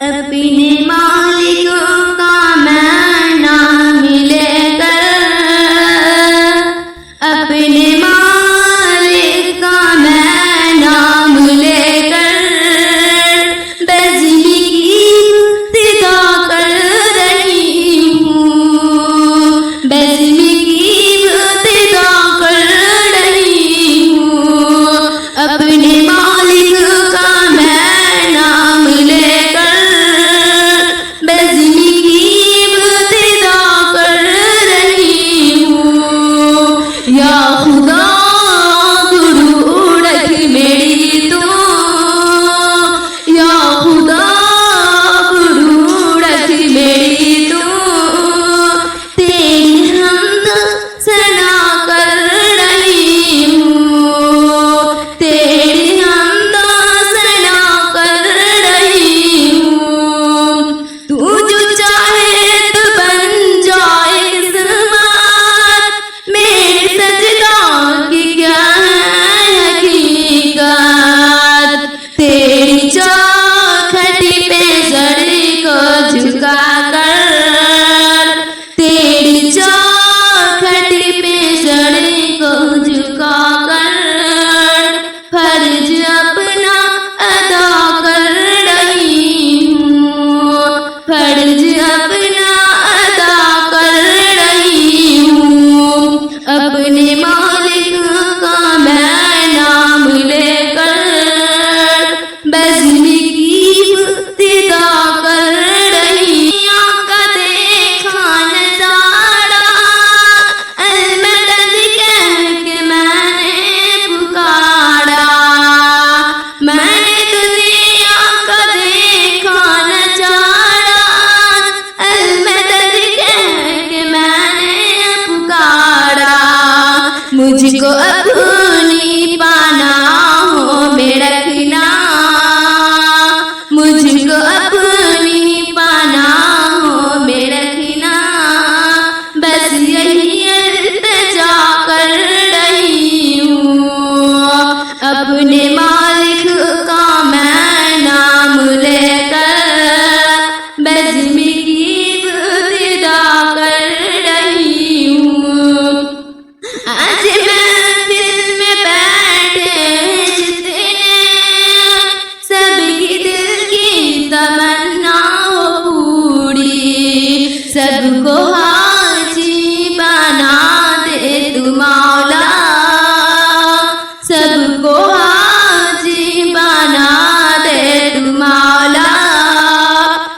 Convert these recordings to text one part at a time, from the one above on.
اپنے مالک کا میں نام لے کر، اپنے مالک کا میں نام لے کر بزم کی ابتدا کر رہی ہوں، بزم کی ابتدا کر رہی ہوں، اپنے مالک کا میں نام لے کر بزم کی ابتدا کر رہی ہوں۔ یا خدا درود رکھ میری تو، یا خدا درود رکھ میری تو، تیری حمد ثنا کر رہی ہوں، تیری حمد ثنا کر رہی ہوں۔ تو جو چاہے تو بن جائے قسمت، میرے سجدہ کی کیا ہے حقیقت، تیری چوکھٹ پہ سر کو جھکا کر، تیری چوکھٹ پہ سر کو جھکا کر فرض اپنا ادا کر رہی ہوں، فرض اپنا ادا کر رہی ہوں، اپنے مالک کا میں نام لے کر بزم کی ابتدا کر رہی ہوں۔ کا دیکھا نظارہ المدد کہہ کے میں نے پکارا، میں نے دنیا کا دیکھا نظارہ المدد کہہ کے میں نے پکارا، مجھ کو اپنی پناہوں میں رکھنا، مجھ کو اپنی پناہوں میں رکھنا، بس یہی التجا کر رہی ہوں، اپنے مالک کا میں نام لے کر بزم کی ابتدا کر رہی ہوں۔ آج محفل میں بیٹھے جتنے سب کی دل کی تمنا ہو پوری، سب کو حاجی بنا دے تو مولا، سب کو حاجی بنا دے تو مولا،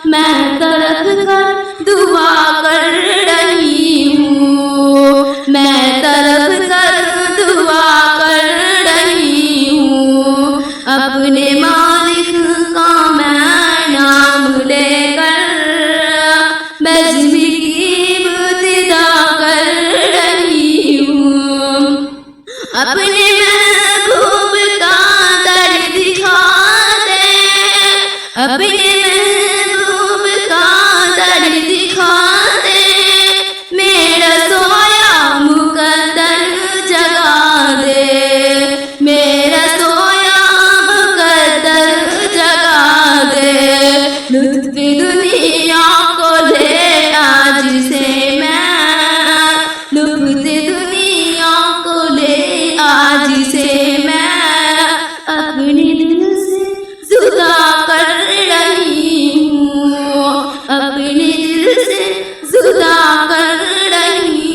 میں طرف کر دعا کر رہی ہوں، میں طرف کر دعا کر رہی ہوں، اپنے مالک کا میں نام لے کر بزم کی ابتدا کر رہی ہوں، اپنے محبوب کا در دکھا دے، اپنے محبوب کا در دکھا دے، میرا سویا مقدر جگا دے، میرا سویا مقدر جگا دے، لطف دنیا کو لے آج سے میں، لطف دنیا کو لے آج سے میں، اپنے دل سے جدا کر رہی ہوں، اپنے دل سے جدا